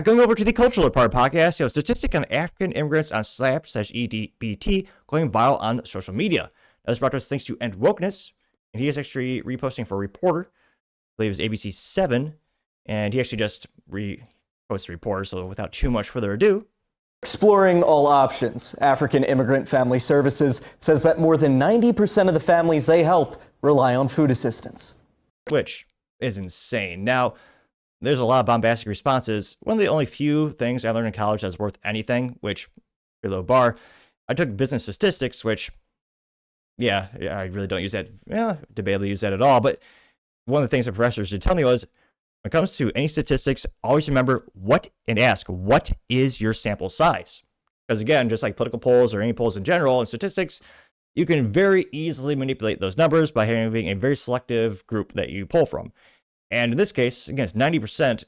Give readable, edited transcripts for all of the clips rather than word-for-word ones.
Going over to the cultural part podcast, statistic on African immigrants on Slap/EDBT going viral on social media. Now, this brought to us thanks to End Wokeness, and he is actually reposting for a reporter, I believe it's ABC 7, and he actually just reposted a reporter, so without too much further ado. Exploring all options, African Immigrant Family Services says that more than 90% of the families they help rely on food assistance. Which is insane. Now, there's a lot of bombastic responses. One of the only few things I learned in college that's worth anything, which, pretty low bar, I took business statistics, which, yeah, I really don't use that. Yeah, debatably use that at all. But one of the things the professors did tell me was, when it comes to any statistics, always remember what is your sample size? Because again, just like political polls or any polls in general and statistics, you can very easily manipulate those numbers by having a very selective group that you pull from. And in this case, again, it's 90%.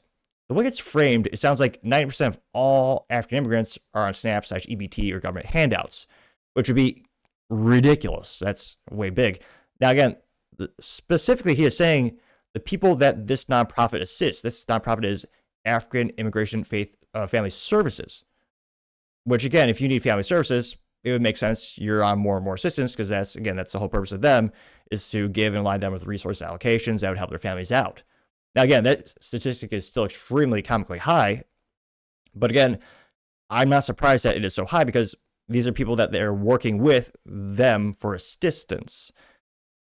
The way it's framed, it sounds like 90% of all African immigrants are on SNAP/EBT or government handouts, which would be ridiculous. That's way big. Now, again, specifically, he is saying the people that this nonprofit assists. This nonprofit is African Immigration Family Services, which, again, if you need family services, it would make sense you're on more and more assistance because that's the whole purpose of them, is to give and align them with resource allocations that would help their families out. Now, again, that statistic is still extremely comically high, but again, I'm not surprised that it is so high because these are people that they're working with them for assistance.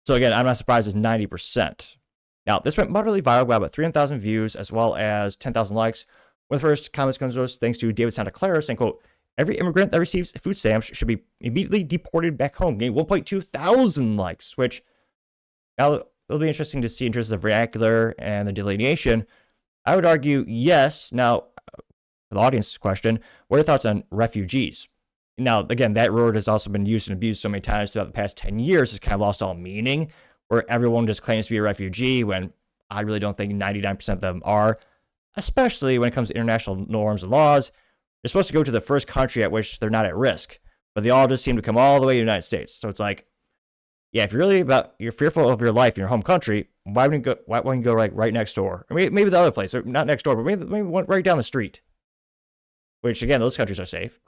So again, I'm not surprised it's 90%. Now, this went moderately viral, got about 300,000 views as well as 10,000 likes. One of the first comments comes to us thanks to David Santa Clara saying, quote, "Every immigrant that receives food stamps should be immediately deported back home," getting 1.2 thousand likes, which now it'll be interesting to see in terms of the vernacular and the delineation. I would argue yes. Now, for the audience's question, what are your thoughts on refugees? Now, again, that word has also been used and abused so many times throughout the past 10 years, it's kind of lost all meaning, where everyone just claims to be a refugee when I really don't think 99% of them are, especially when it comes to international norms and laws. They're supposed to go to the first country at which they're not at risk, but they all just seem to come all the way to the United States. So it's like, yeah, if you're fearful of your life in your home country, why wouldn't you go right next door? Or maybe the other place, or not next door, but maybe one right down the street, which again, those countries are safe.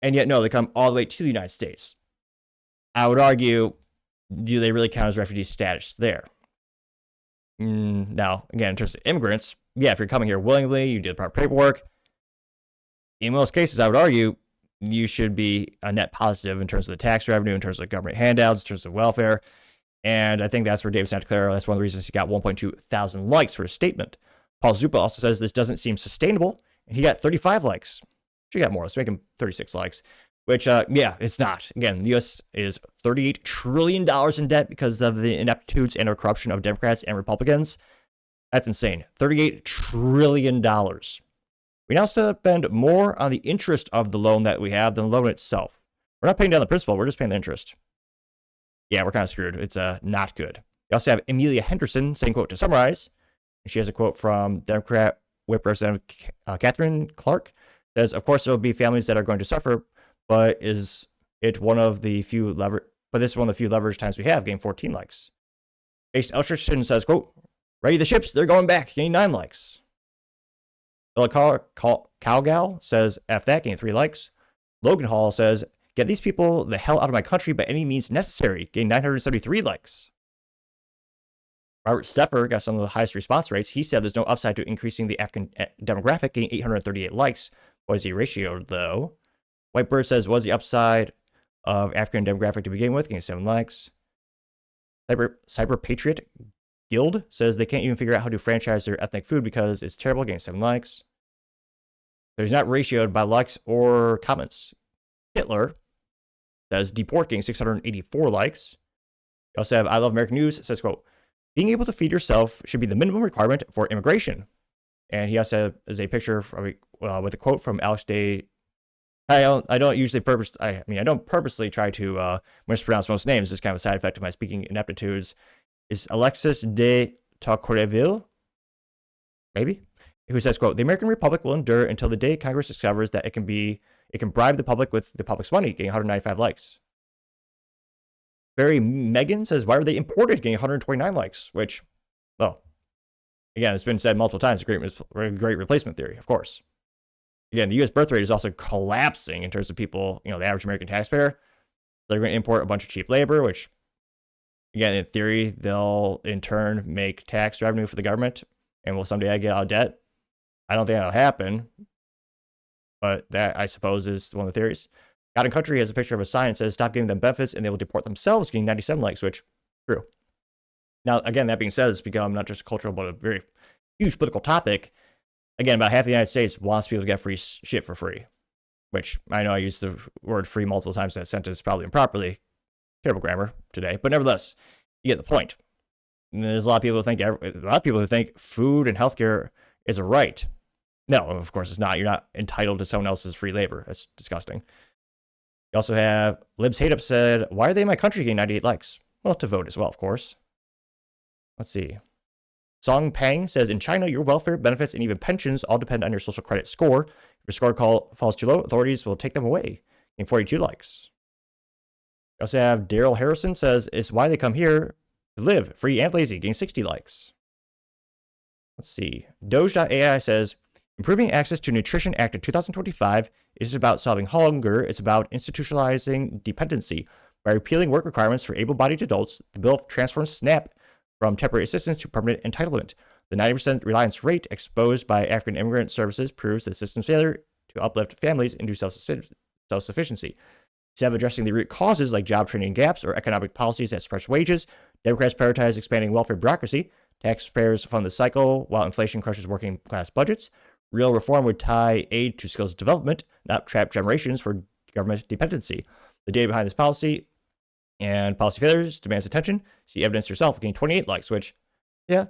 And yet, no, they come all the way to the United States. I would argue, do they really count as refugee status there? Now, again, in terms of immigrants, yeah, if you're coming here willingly, you do the proper paperwork, in most cases, I would argue, you should be a net positive in terms of the tax revenue, in terms of government handouts, in terms of welfare. And I think that's where David Santa Clara, that's one of the reasons he got 1.2 thousand likes for his statement. Paul Zupa also says this doesn't seem sustainable, and he got 35 likes. She got more. Let's make him 36 likes, which, yeah, it's not. Again, the U.S. is $38 trillion in debt because of the ineptitudes and or corruption of Democrats and Republicans. That's insane. $38 trillion. We now spend more on the interest of the loan that we have than the loan itself. We're not paying down the principal. We're just paying the interest. Yeah, we're kind of screwed. It's not good. We also have Amelia Henderson saying, quote, to summarize, and she has a quote from Democrat Whip Representative Catherine Clark. Says, of course, there will be families that are going to suffer, but this is one of the few leverage times we have, getting 14 likes. Ace Elcherson says, quote, ready the ships, they're going back, getting 9 likes. Cowgal says, F that, getting 3 likes. Logan Hall says, get these people the hell out of my country by any means necessary, getting 973 likes. Robert Steffer got some of the highest response rates. He said there's no upside to increasing the African demographic, getting 838 likes. What is he ratioed, though? Whitebird says, what's the upside of African demographic to begin with, getting 7 likes. Cyber Patriot Guild says they can't even figure out how to franchise their ethnic food because it's terrible, getting 7 likes. So he's not ratioed by likes or comments. Hitler says deport, getting 684 likes. You also have I Love American News, says, quote, being able to feed yourself should be the minimum requirement for immigration. And he also has a picture from, with a quote from Alex Day. I don't purposely try to mispronounce most names. It's kind of a side effect of my speaking ineptitudes. Is Alexis de Tocqueville, maybe, who says, quote, the American Republic will endure until the day Congress discovers that it can bribe the public with the public's money, getting 195 likes. Barry Megan says, why were they imported, getting 129 likes? Which, well, Again, it's been said multiple times, great replacement theory, of course. Again, the U.S. birth rate is also collapsing in terms of people, the average American taxpayer. They're going to import a bunch of cheap labor, which, again, in theory, they'll in turn make tax revenue for the government and will someday get out of debt. I don't think that'll happen, but that, I suppose, is one of the theories. God and Country has a picture of a sign that says, stop giving them benefits and they will deport themselves, getting 97 likes, which, true. Now, again, that being said, it's become not just a cultural, but a very huge political topic. Again, about half the United States wants people to get free shit for free, which I know I used the word free multiple times in that sentence, probably improperly. Terrible grammar today, but nevertheless, you get the point. And there's a lot of people who think food and healthcare is a right. No, of course it's not. You're not entitled to someone else's free labor. That's disgusting. You also have Libs Hate Up said, why are they in my country getting 98 likes? Well, to vote as well, of course. Let's see. Song Pang says, in China, your welfare, benefits, and even pensions all depend on your social credit score. If your score falls too low, authorities will take them away. Getting 42 likes. We also have Daryl Harrison says, it's why they come here to live, free and lazy, getting 60 likes. Let's see. Doge.ai says, improving access to Nutrition Act of 2025 isn't about solving hunger, it's about institutionalizing dependency. By repealing work requirements for able-bodied adults, the bill transforms SNAP from temporary assistance to permanent entitlement. The 90% reliance rate exposed by African immigrant services proves the system's failure to uplift families into self-sufficiency. Instead of addressing the root causes like job training gaps or economic policies that suppress wages, Democrats prioritize expanding welfare bureaucracy. Taxpayers fund the cycle while inflation crushes working class budgets. Real reform would tie aid to skills development, not trap generations for government dependency. The data behind this policy and policy failures demands attention. See evidence yourself, getting 28 likes, which, yeah,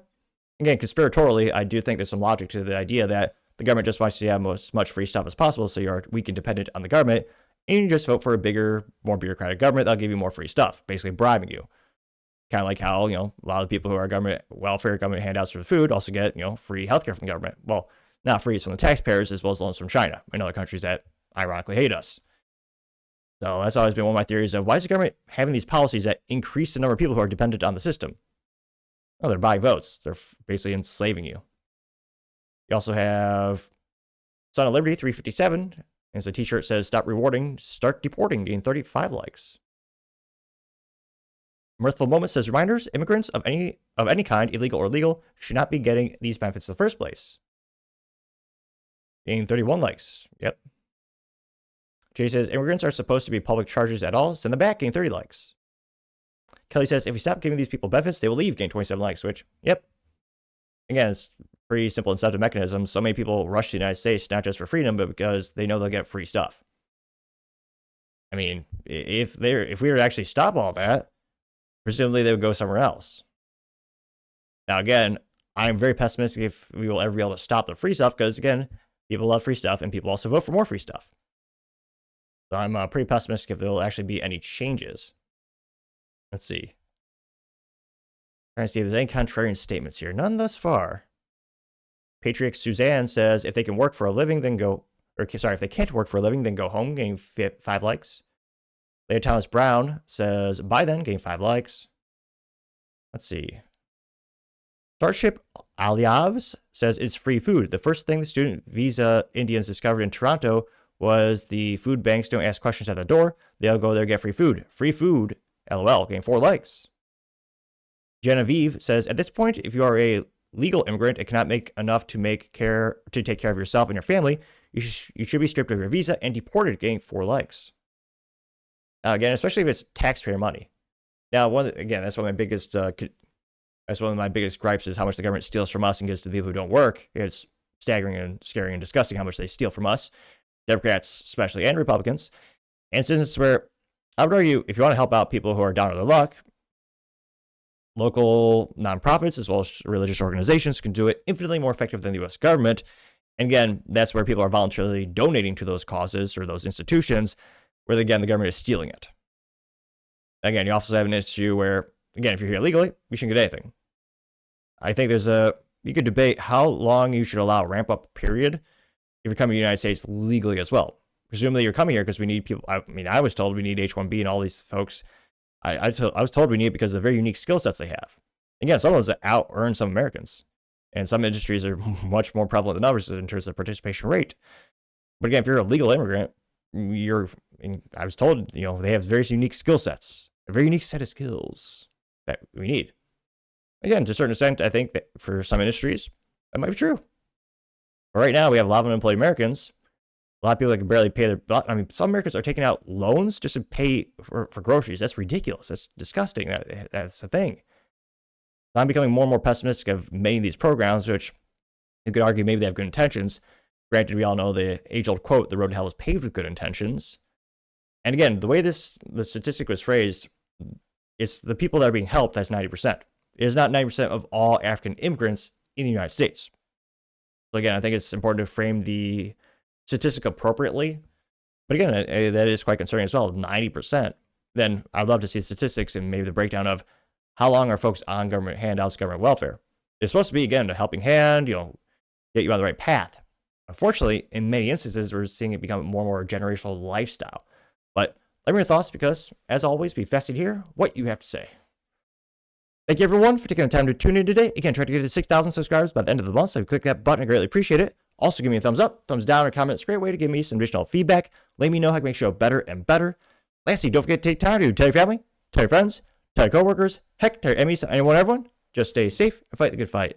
again, conspiratorially, I do think there's some logic to the idea that the government just wants you to have as much free stuff as possible, so you're weak and dependent on the government, and you just vote for a bigger, more bureaucratic government that'll give you more free stuff, basically bribing you. Kind of like how, a lot of people who are government welfare, government handouts for food also get, free healthcare from the government. Well, not free, it's from the taxpayers as well as loans from China and other countries that ironically hate us. So that's always been one of my theories of why is the government having these policies that increase the number of people who are dependent on the system? Oh, they're buying votes. They're basically enslaving you. You also have Son of Liberty 357. And the t-shirt says, stop rewarding, start deporting, getting 35 likes. Mirthful Moment says, reminders, immigrants of any kind, illegal or legal, should not be getting these benefits in the first place. Getting 31 likes. Yep. Jay says, immigrants are supposed to be public charges at all. Send them back, getting 30 likes. Kelly says, if we stop giving these people benefits, they will leave, getting 27 likes, which, yep. Again, it's pretty simple incentive mechanism. So many people rush to the United States, not just for freedom, but because they know they'll get free stuff. I mean, if we were to actually stop all that, presumably they would go somewhere else. Now, again, I'm very pessimistic if we will ever be able to stop the free stuff, because, again, people love free stuff, and people also vote for more free stuff. So I'm pretty pessimistic if there will actually be any changes. Let's see. Trying to see if there's any contrarian statements here. None thus far. Patriot Suzanne says, if they can work for a living, then go... if they can't work for a living, then go home, getting 5 likes. Leah Thomas Brown says, bye then, getting 5 likes. Let's see. Starship Aliavs says, it's free food. The first thing the student visa Indians discovered in Toronto was the food banks don't ask questions at the door. They'll go there and get free food. Free food, LOL, getting 4 likes. Genevieve says, at this point, if you are a legal immigrant and cannot make enough to take care of yourself and your family, you should be stripped of your visa and deported, getting 4 likes. Now, again, especially if it's taxpayer money. Now, that's one of my biggest gripes is how much the government steals from us and gives to the people who don't work. It's staggering and scary and disgusting how much they steal from us, Democrats especially, and Republicans. And since I would argue, if you want to help out people who are down on their luck, local nonprofits as well as religious organizations can do it infinitely more effective than the U.S. government. And again, that's where people are voluntarily donating to those causes or those institutions, where again, the government is stealing it. Again, you also have an issue where, again, if you're here legally, you shouldn't get anything. I think you could debate how long you should allow a ramp up period if you're coming to the United States legally as well. Presumably you're coming here because we need people. I was told we need H-1B and all these folks. I was told we need it because of the very unique skill sets they have. Again, some of those out-earn some Americans. And some industries are much more prevalent than others in terms of participation rate. But again, if you're a legal immigrant, I was told, they have very unique skill sets, a very unique set of skills that we need. Again, to a certain extent, I think that for some industries, that might be true. But right now, we have a lot of unemployed Americans, a lot of people that can barely pay some Americans are taking out loans just to pay for groceries. That's ridiculous. That's disgusting. That's the thing. I'm becoming more and more pessimistic of many of these programs, which you could argue maybe they have good intentions. Granted, we all know the age-old quote, the road to hell is paved with good intentions. And again, the way the statistic was phrased, it's the people that are being helped, that's 90%. It is not 90% of all African immigrants in the United States. So again, I think it's important to frame the statistic appropriately. But again, that is quite concerning as well, 90%. Then I'd love to see statistics and maybe the breakdown of how long are folks on government handouts, government welfare. It's supposed to be, again, a helping hand, get you on the right path. Unfortunately, in many instances, we're seeing it become more and more a generational lifestyle. But let me know your thoughts because, as always, be fascinated to hear what you have to say. Thank you, everyone, for taking the time to tune in today. Again, try to get to 6,000 subscribers by the end of the month, so click that button. I greatly appreciate it. Also, give me a thumbs up, thumbs down, or comment. It's a great way to give me some additional feedback. Let me know how I can make the show better and better. Lastly, don't forget to take time to tell your family, tell your friends, tell your coworkers, heck, tell your enemies, anyone, everyone. Just stay safe and fight the good fight.